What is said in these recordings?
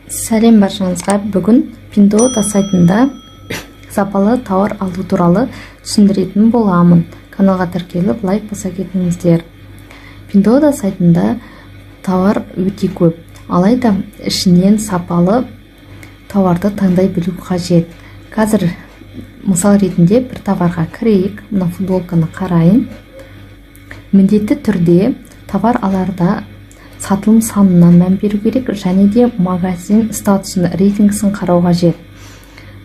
Сәлем баршаңызға. Бүгін Pinduoduo сайтында сапалы тауар алу туралы түсіндіретін боламын. Каналға тіркеліп, лайк баса кетіңіздер. Pinduoduo сайтында тауар өте көп. Алайда ішінен сапалы тауарды таңдай білу қажет. Қазір мысал ретінде бір товарға кірейік. Мына футболканы қарайын. Міндетті түрде товар аларда сатылым санына мән беру керек, және де магазин статусын, рейтингісін қарау қажет.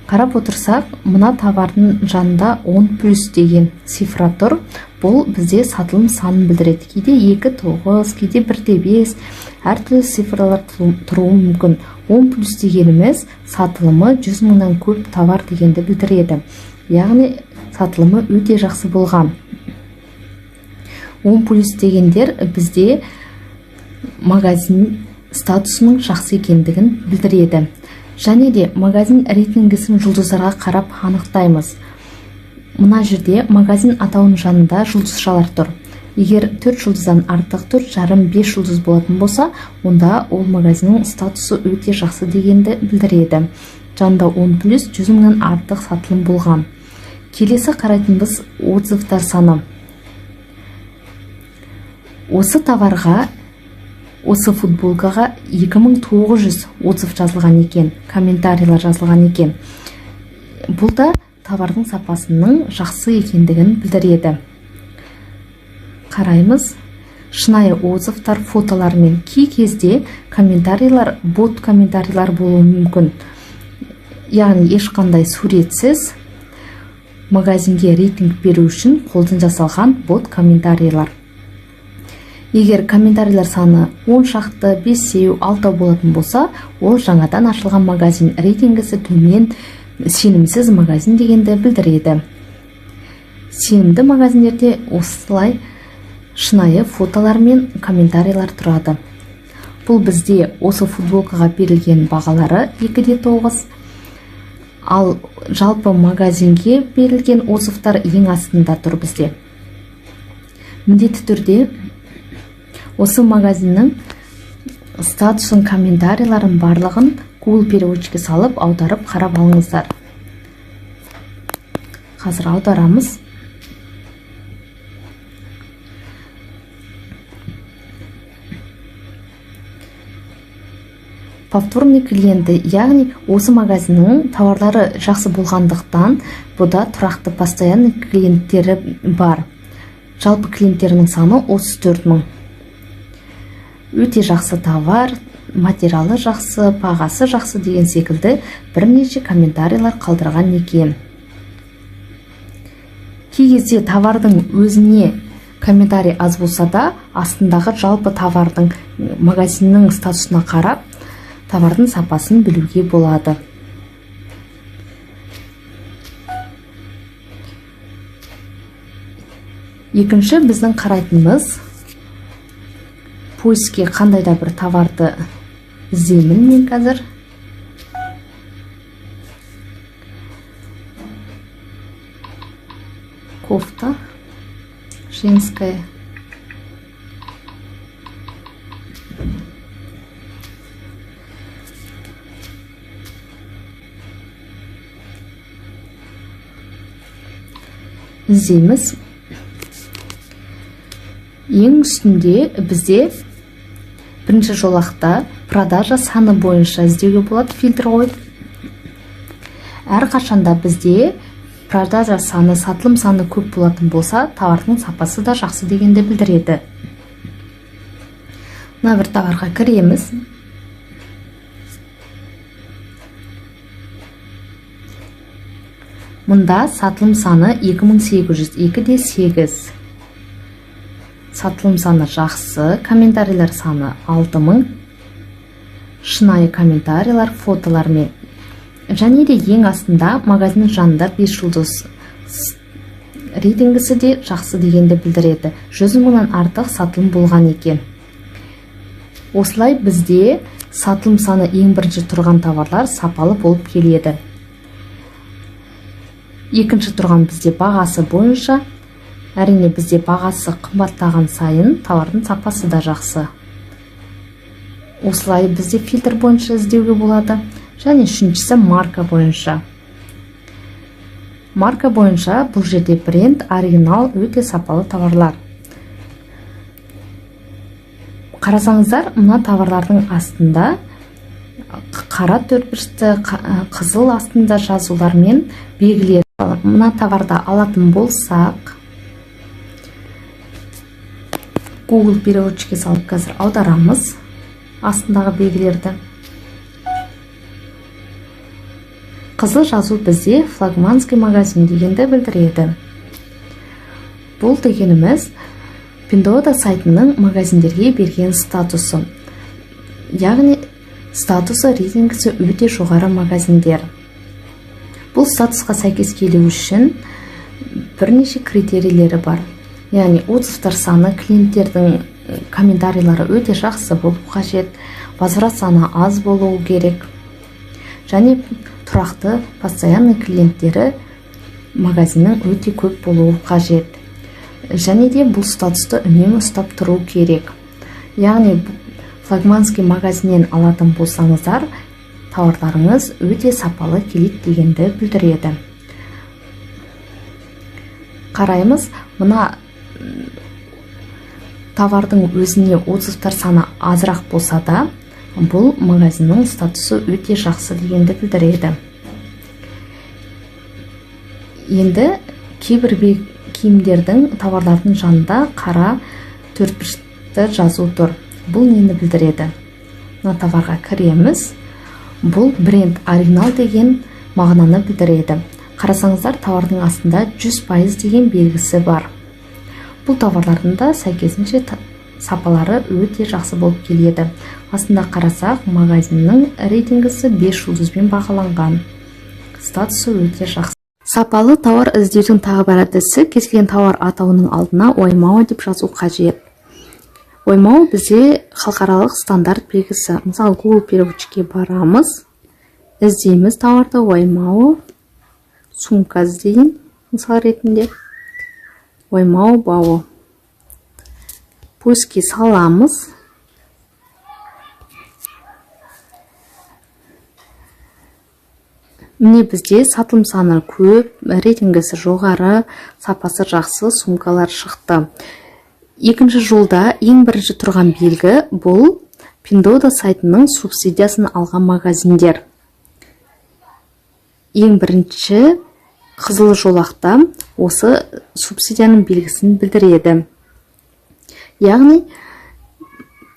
Қарап отырсақ, мына товардың жанында 10+ деген цифра тұр. Бұл бізде сатылым санын білдіреді. Кейде 2,9, кейде 1,5, әртүрлі цифралар тұруы мүмкін. 10+ дегеніміз сатылымы 100 мыңнан көп товар дегенді білдіреді. Яғни сатылымы өте жақсы болған. 10+ дегендер бізде магазин статусының жақсы екендігін білдіреді. Және де магазин рейтингісін жұлдыздарға қарап анықтаймыз. Мына жерде магазин атауының жанында жұлдызшалар тұр. Егер 4 жұлдыздан артық 4,5-5 жұлдыз болатын болса, онда ол магазиннің статусы өте жақсы дегенді білдіреді. Жанында 10+, 100 мыңнан артық сатылым болған. Келесі қарайтынбыз отзывтар саны. Осы товарға, осы футболкаға 2900 отзыв жазылған екен, комментарийлар жазылған екен. Бұл да товардың сапасының жақсы екендігін білдіреді. Қараймыз. Шынайы отзывтар, фотолар мен кей кезде комментарийлар, бот комментарийлар болуы мүмкін. Яғни ешқандай суретсіз магазинге рейтинг беру үшін қолдан жасалған бот комментарийлар. Егер комментарийлар саны 10 шақты, 5, 6 болатын болса, ол жаңадан ашылған магазин, рейтингісі төмен, сенімсіз магазин дегенді білдіреді. Сенімді магазиндерде осылай шынайы фотолар мен комментарийлар тұрады. Бұл бізде осы футболкаға берілген бағалары 2,9, ал жалпы магазинге берілген отзывтар ең астында тұр бізде. Міндетті түрде осы магазиннің статусын, комментарийларын барлығын Google переводчикке салып, аударып қарап алыңыздар. Қазір аударамыз. Повторный клиенті, яғни осы магазиннің тауарлары жақсы болғандықтан, бұда тұрақты постоянный клиенттері бар. Жалпы клиенттерінің саны 34 мың. Өте жақсы товар, материалы жақсы, бағасы жақсы деген секілді бірнеше комментарийлар қалдырған екен. Кей кезде товардың өзіне комментарий аз болса да, астындағы жалпы товардың магазиннің статусына қарап, товардың сапасын білуге болады. Екінші біздің қарайтынымыз, поиске қандай да бір товарды іздеймін мен қазір. Кофта женская. Іздейміз. Ең үстінде бізде бірінші жолақта продажа саны бойынша іздеуге болады, фильтр қойып. Әр қашанда бізде продажа саны, сатылым саны көп болатын болса, товардың сапасы да жақсы дегенді білдіреді. Мына бір товарға кіреміз. Мұнда сатылым саны 2800, 2,8. Сатылым саны жақсы, комментарийлар саны 6000, шынайы комментарийлар, фотолар мен. Және де ең астында магазиннің жанында 5 жұлдыз. Рейтингісі де жақсы дегенді білдіреді. 100 мыңнан артық сатылым болған екен. Осылай бізде сатылым саны ең бірінші тұрған товарлар сапалы болып келеді. Екінші тұрған бізде бағасы бойынша. Әрине бізде бағасы қымбаттаған сайын товардың сапасы да жақсы. осылай бізде фильтр бойынша іздеуге болады. Және үшіншісі марка бойынша. Марка бойынша бұл жерде бренд, оригинал, өте сапалы товарлар. Қарасаңыздар, мына товарлардың астында қара төртбұрышты, қызыл астында жазулар мен белгілер. Мына товарда алатын болсақ, Google переводчикке салып қазір аударамыз астындағы белгілерді. Қызыл жазу бізде флагманский магазин дегенді білдіреді. Бұл дегеніміз Pinduoduo сайтының магазиндерге берген статусы. Яғни статусы, рейтингісі өте жоғары магазиндер. Бұл статусқа сәйкес келу үшін бірнеше критерийлері бар. Яғни отзывтар саны, клиенттердің комментарийлары өте жақсы болу қажет, возврат саны аз болуы керек. Және тұрақты, постоянный клиенттері магазиннің өте көп болуы қажет. Және де бұл статусты үнемі ұстап тұру керек. Яғни флагманский магазиннен алатын болсаңыздар, тауарларыңыз өте сапалы келеді дегенді білдіреді. Қараймыз, мына товардың өзіне отзывтар саны азырақ болса да, бұл магазиннің статусы өте жақсы дегенді білдіреді. Енді кейбір киімдердің, товарлардың жанында қара төртбұрышты жазу тұр. Бұл нені білдіреді? Мына товарға кіреміз. Бұл бренд, оригинал деген мағынаны білдіреді. Қарасаңыздар, товардың астында 100% деген белгісі бар. Бұл товарлардың да сәйкесінше сапалары өте жақсы болып келеді. Астында қарасақ, магазиннің рейтингісі 5 жұлдызбен бағаланған. Статусы өте жақсы. Сапалы тауар іздеудің тағы бір әдісі, кез келген тауар атауының алдына оймауы деп жазу қажет. Оймау бізде халықаралық стандарт белгісі. Мысалы, Google переводчикке барамыз, іздейміз тауарды, оймау, сумка іздейін, мысал ретінде. Оймау бауы. Поиске саламыз. Міне бізде сатылым саны көп, рейтингісі жоғары, сапасы жақсы сумкалар шықты. Екінші жолда ең бірінші тұрған белгі бұл Pinduoduo сайтының субсидиясын алған магазиндер. Ең бірінші қызыл жолақта осы субсидияның белгісін білдіреді. Яғни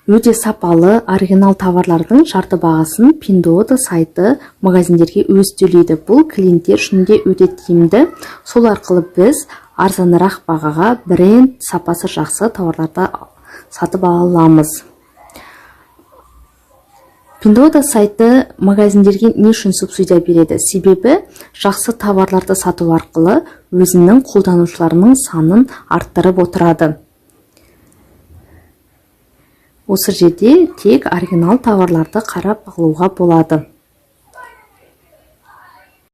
өте сапалы оригинал товарлардың шарты бағасын Pinduoduo сайты магазиндерге өз төлейді. Бұл клиенттер үшін де өте тиімді. Сол арқылы біз арзанырақ бағаға бренд, сапасы жақсы товарларды сатып ала аламыз. Pinduoduo сайты магазиндерге не үшін субсидия береді? Себебі жақсы товарларды сату арқылы өзінің қолданушыларының санын арттырып отырады. Осы жерде тек оригинал товарларды қарап алуға болады.